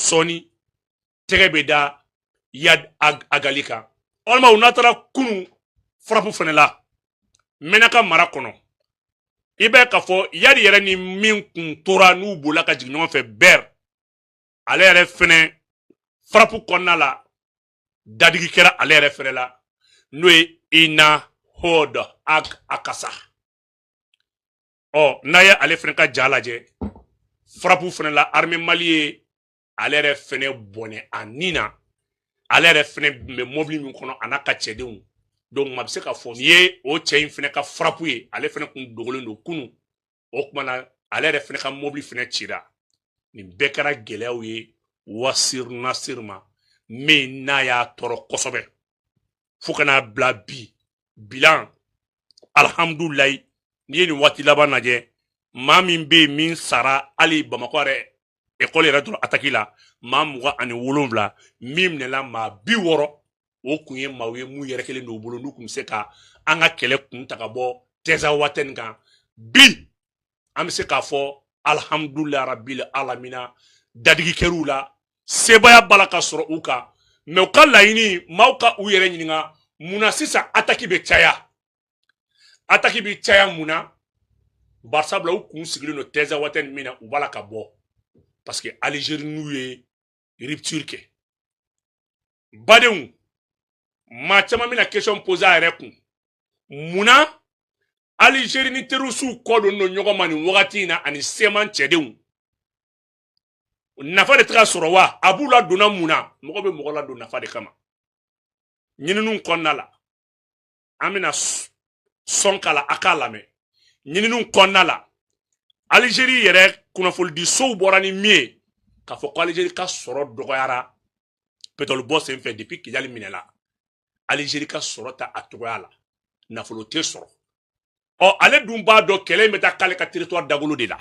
sɔɔni tɛgɛ bɛ da Yad Agali kan walima u n'a taara kunu frappe fana la Menaka mara kɔnɔ i bɛ k'a fɔ Yadi yɛrɛ ni min kun tora n'u bolila ka jigin ɲɔgɔn fɛ Ber ale yɛrɛ fɛnɛ frappe kɔnɔna la dadigi kɛra ale yɛrɛ fɛnɛ la n'o ye Ina Hod Akasa n'a ye ale fɛnɛ ka ja lajɛ frappe fɛnɛ la armée Mali ye ale yɛrɛ fɛnɛ bɔnɛ a nin na ale yɛrɛ fɛnɛ bɛ mobili min kɔnɔ a n'a ka cɛdenw donc ma bɛ se ka fɔ ni ye o cɛ in fɛnɛ ka frappe ye ale fɛnɛ kun dogolen don kunu o kuma na ale yɛrɛ fɛnɛ ka mobili fɛnɛ cira nin bɛɛ kɛra gɛlɛyaw ye Wasir Nasir ma min n'a y'a tɔɔrɔ kosɛbɛ fo ka n'a bila bi bilan alhamdulilayi n'i ye nin waati laban lajɛ maa min bɛ yen min sara hali Bamakɔ yɛrɛ école yɛrɛ dɔrɔn attaque la maa 27 min minɛla maa 60 o kun ye maaw ye mun yɛrɛ kelen don u bolo n'u kun bɛ se ka an ka kɛlɛ kun ta ka bɔ Teza Watène kan bi an bɛ se k'a fɔ alhamdulilayi rabil alamina dadigi kɛr'u la sebaya b'a la ka sɔrɔ u kan mais u ka laɲini maaw ka u yɛrɛ ɲininka munna sisan attaque bɛ caya mun na barisabula u kun sigilen don Teza Watène min na u b'a la ka bɔ parce que Algérie n'u ye rupture kɛ badenw maa caman bɛna question poser a yɛrɛ kun munna Algérie ni terroriste kɔ don ɲɔgɔn ma nin wagati in na ani seman cɛdenw nafa de tɛ ka sɔrɔ wa a b'u ladonna mun na mɔgɔ bɛ mɔgɔ ladon nafa de kama ɲininiw kɔnɔna la an bɛna sɔn k'a la a k'a lamɛn ɲininiw kɔnɔna la Algérie yɛrɛ kunnafonidi sow bɔra ni min ye k'a fɔ ko Algérie ka sɔrɔ dɔgɔyara pétrole bɔ senfɛ depuis Kidali minɛla Algérie ka sɔrɔ ta a togoya la nafolo tɛ sɔrɔ ale dun b'a dɔn kɛlɛ in bɛ taa k'ale ka territoire dagolo de la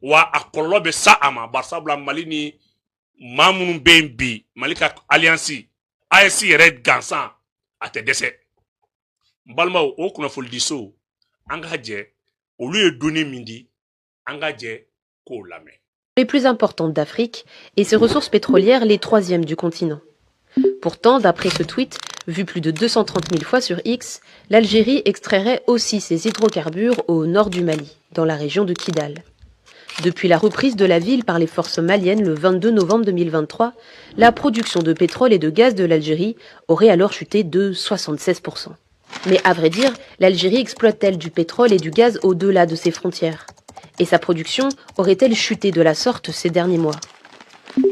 wa a kɔlɔlɔ bɛ sa a ma barisabula Mali ni maa minnu bɛ yen bi Mali ka alliance AES yɛrɛ gansan a tɛ dɛsɛ n balimaw o kunnafonidi so an ka jɛ olu ye donni min di an ka jɛ k'o lamɛn. Les plus importantes d'Afrique et ses ressources pétrolières les troisièmes du continent. Pourtant, d'après ce tweet, vu plus de 230 000 fois sur X, l'Algérie extrairait aussi ses hydrocarbures au nord du Mali, dans la région de Kidal. Depuis la reprise de la ville par les forces maliennes le 22 novembre 2023, la production de pétrole et de gaz de l'Algérie aurait alors chuté de 76%. Mais à vrai dire, l'Algérie exploite-t-elle du pétrole et du gaz au-delà de ses frontières? Et sa production aurait-elle chuté de la sorte ces derniers mois?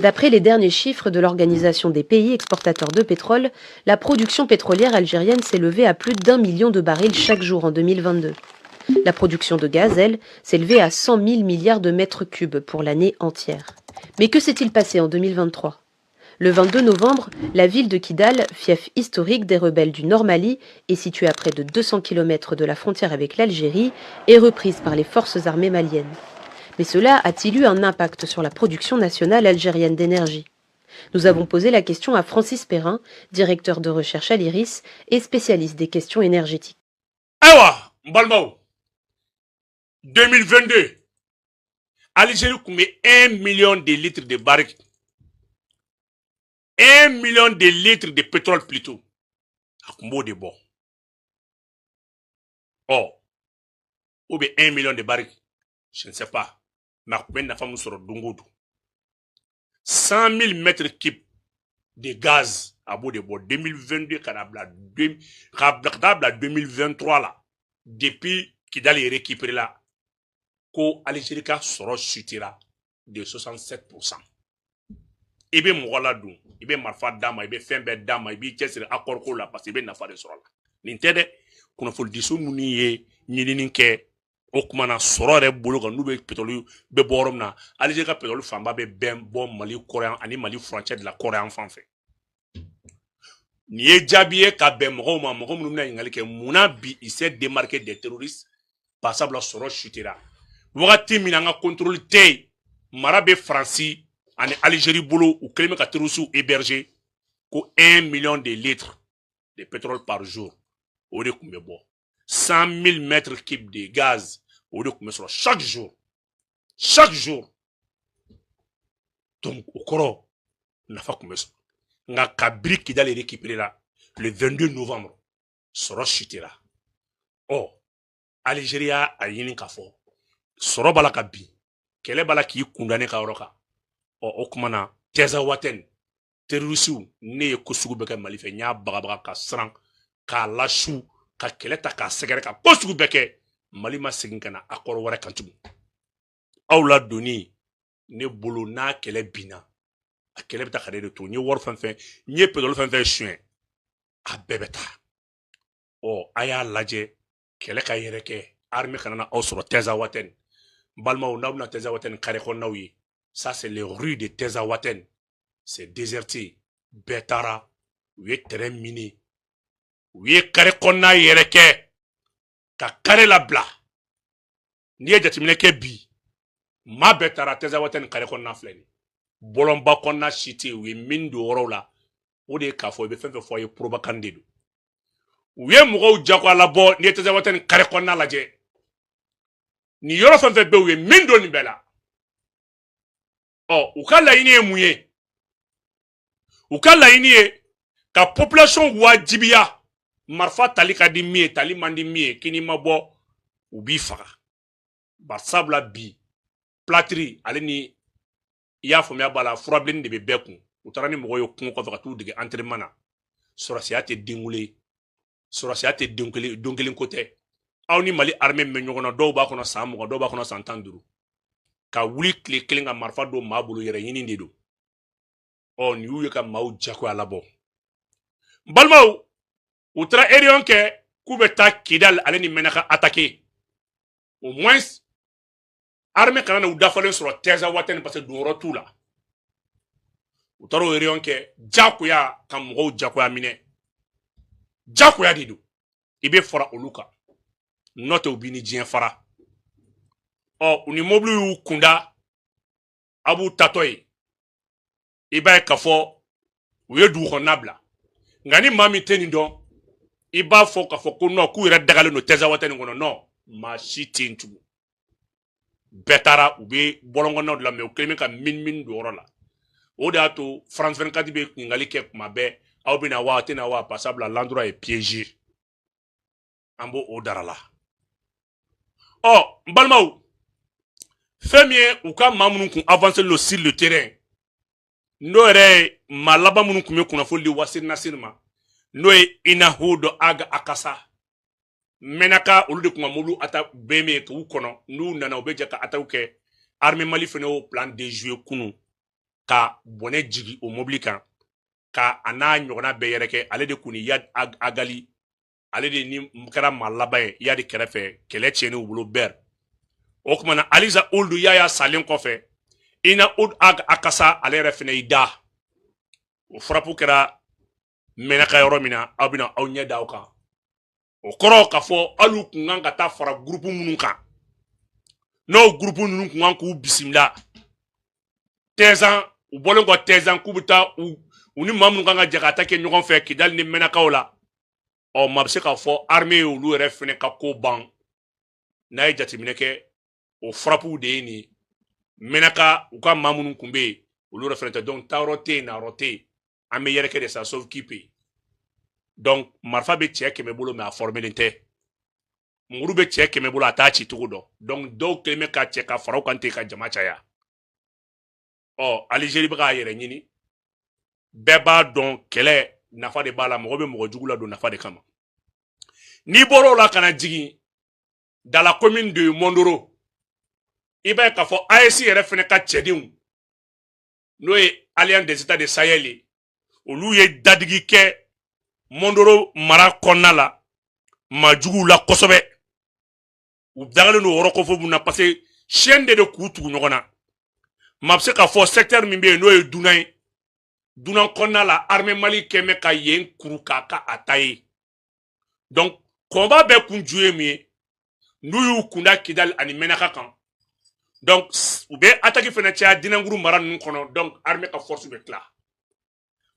D'après les derniers chiffres de l'Organisation des pays exportateurs de pétrole, la production pétrolière algérienne s'est levée à plus d'1 million de barils chaque jour en 2022. La production de gaz, elle, s'est élevée à 100 000 milliards de mètres cubes pour l'année entière. Mais que s'est-il passé en 2023? Le 22 novembre, la ville de Kidal, fief historique des rebelles du Nord Mali et située à près de 200 km de la frontière avec l'Algérie, est reprise par les forces armées maliennes. Mais cela a-t-il eu un impact sur la production nationale algérienne d'énergie? Nous avons posé la question à Francis Perrin, directeur de recherche à l'IRIS et spécialiste des questions énergétiques. Awa, Mbalmao, 2022, Algérie combien 1 million de litres de barils. 1 million de litres de pétrole plutôt. À combo de bon. Ou bien 1 million de barils. Je ne sais pas. Mais combien de femmes sur Dungoudou? 100 000 mètres cubes de gaz à bout de bois. 2022, 2023 là. Depuis qu'il a récupéré là. Ko Algérie sera chutera de 67%. Il be mɔgɔ dun i be marifa d'a ma i be fɛn bɛɛ d'a ma i b'i cɛsiri accord ko la parce que i be nafa de sɔrɔ la nin tɛ dɛ kunnafonidiso minnu ye ɲinini kɛ o kuma na sɔrɔ yɛrɛ bolo kan n'u be pétrole bɛ bɔ yɔrɔ min na Algérie ka pétrole fanba bɛ bɛn bɔ Mali kɔrɔyan ani Mali frontière de la kɔrɔyan fan fɛ nin ye jaabi ye ka bɛn mɔgɔw ma mɔgɔ minnu bɛna ɲininkali kɛ munna bi il s'est démarqué des terroristes barisabula sɔrɔ chutera wagati min an ka contrôle tɛ yen mara bɛ Faransi en Algérie bolo ou kelen ka terroriste héberger ko 1 million de litres de pétrole par jour o de kun bɛ bɔ 100 000 mètres cubes de gaz o de kun bɛ sɔrɔ chaque jour donc au kɔrɔ nafa kun bɛ sɔrɔ nka ka biri Kidal récupéré la le 22 novembre sɔrɔ chutera Algérie a ɲini k'a fɔ sɔrɔ b'a la ka bin kɛlɛ b'a la k'i kunda ne ka yɔrɔ kan o kuma na Teza Waten terrorisiw ne ye ko sugu bɛɛ kɛ Mali fɛ n y'a bagabaga ka siran k'a lasu ka kɛlɛ ta k'a sɛgɛrɛ ka ko sugu bɛɛ kɛ Mali ma segin ka na accord wɛrɛ kan tugun aw la doni ne bolo n'a kɛlɛ binna a kɛlɛ bɛ ta ka de to n ye wari fɛn fɛn n ye pétrole fɛn fɛn suɲɛ a bɛɛ bɛ taa a y'a lajɛ kɛlɛ ka yɛrɛ kɛ armée kana na aw sɔrɔ Teza Waten balimaw n'aw bɛna Teza Waten carré kɔnɔnaw ye ça c'est les rues de Teza Waten c'est déserté bɛɛ taara u ye terrain miné u ye carré kɔnɔna yɛrɛ kɛ ka carré labila n'i ye jateminɛ kɛ bi maa bɛɛ taara Teza Waten carré kɔnɔna filɛ nin bɔlɔnba kɔnɔna si tɛ yen u ye mine don yɔrɔw la o de ye k'a fɔ i bɛ fɛn fɛn fɔ a ye propagande de don u ye mɔgɔw jagoya labɔ n'i ye Teza Waten carré kɔnɔna lajɛ nin yɔrɔ fɛn fɛn bɛ u ye mine don nin bɛɛ la u ka laɲini ye mun ye u ka laɲini ye ka population wajibiya marifa tali ka di min ye tali man di min ye k'i n'i ma bɔ u b'i faga barisabula bi platiri ale ni i y'a faamuya b'a la furabilenni de bɛ bɛɛ kun u taara ni mɔgɔw ye kungo kɔfɛ ka t'u dege entraînement na sɔrɔsiya tɛ den wele sɔrɔsiya tɛ don kelen ko tɛ aw ni Mali armée bɛ ɲɔgɔn na dɔw b'a kɔnɔ san 20 dɔw b'a kɔnɔ san 15 ka wuli tile kelen ka marifa don maa bolo yɛrɛ ɲini de don nin y'u ye ka maaw jagoya labɔ balimaw u taara réunion kɛ k'u bɛ taa Kidal ale ni Menaka attaquer au moins armée kana na u dafalen sɔrɔ Teza Waten parce que donyɔrɔ t'u la u taara o réunion kɛ jagoya ka mɔgɔw jagoya minɛ jagoya de don i bɛ fara olu kan n'o tɛ u b'i ni diɲɛ fara u ni mobili y'u kunda a b'u tatɔ ye i b'a ye k'a fɔ u ye dugu kɔnɔna bila nka ni maa min tɛ nin dɔn i b'a fɔ k'a fɔ ko non k'u yɛrɛ dagalen don Teza Waten kɔnɔ non maa si tɛ yen tugun bɛɛ taara u bɛ bɔlɔnkɔnɔnaw de la mais u kɛlen bɛ ka mini don yɔrɔ la o de y'a to France 24 bɛ ɲininkali kɛ kuma bɛɛ aw bɛ na wa a tɛ na wa parce que l'endroit est piégé an b'o o dara la n balimaw fɛn min ye u ka maa minnu kun avancer sur le terrain n'o yɛrɛ ye maa laban minnu kun bɛ kunnafoni di Wasir Nasir ma n'o ye Inahudo Aga Akasa Menaka olu de kun ka mobile ata bɛɛ k'u kɔnɔ n'u nana u bɛ jɛ ka attaque kɛ armée Mali fana y'o plan déjouer kunun ka bɔnɛ jigi o mobile kan ka a n'a ɲɔgɔnna bɛɛ yɛrɛ kɛ ale de kun ni Yad Agali ale de ni kɛra maa laban ye Yadi kɛrɛfɛ kɛlɛ tiɲɛni u bolo bɛɛ o kuma na Aliza Oldu Yaya salen kɔfɛ Inahudo Aga Akasa ale yɛrɛ fana y'i da o frappe kɛra Menaka yɔrɔ min na aw bɛna aw ɲɛ da aw kan o kɔrɔ k'a fɔ hali kun kan ka taa fara groupe minnu kan n'o groupe ninnu kun kan k'u bisimila Tezan u bɔlen kɔ Tezan k'u bɛ taa u ni maa minnu kan ka jɛ ka attaquer ɲɔgɔn fɛ Kidal ni Menakaw la maa bɛ se k'a fɔ armée ye olu yɛrɛ fɛnɛ ka ko ban n'a ye jateminɛ kɛ o frappe de ye nin Menaka u ka maa minnu kun bɛ yen olu yɛrɛ fɛnɛ tɛ donc taayɔrɔ tɛ yen nayɔrɔ tɛ yen an bɛ yɛrɛkɛ de sa sauf qui peut donc marifa bɛ cɛ 100 bolo mais a formelen tɛ muru bɛ cɛ 100 bolo a t'a ci cogo dɔn donc dɔw kɛlen bɛ ka cɛ ka fara u kan ten ka jama caya Algérie bɛ k'a yɛrɛ ɲini bɛɛ b'a dɔn kɛlɛ nafa de b'a la mɔgɔ bɛ mɔgɔ jugu la don nafa de kama n'i bɔra o la ka na jigin dans la commune de Mondoro i b'a ye k'a fɔ AES yɛrɛ fɛnɛ ka cɛdenw n'o ye Alliance des États du Sahel ye olu ye dadigi kɛ Mondoro mara kɔnɔna la maa juguw la kosɛbɛ u dagalen don yɔrɔ kofɔ mun na parce que chaîne de k'u tugu ɲɔgɔn na maa bɛ se k'a fɔ secteur min bɛ yen n'o ye Dunan ye Dunan kɔnɔna la armée Mali kɛn bɛ ka yen kuru k'a ka a ta ye donc combat bɛɛ kun ju ye min ye n'u y'u kunda Kidal ani Menaka kan donc u bɛ attaque fɛnɛ caya Dinanguru mara ninnu kɔnɔ donc armée ka force bɛ tila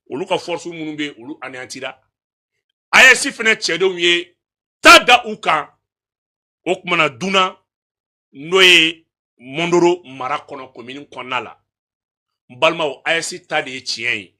olu ka force minnu bɛ yen olu anéantira AES fɛnɛ cɛdenw ye ta da u kan o kumana Dunan n'o ye Mondoro mara kɔnɔ commune kɔnɔna la n balimaw AES ta de ye tiɲɛ ye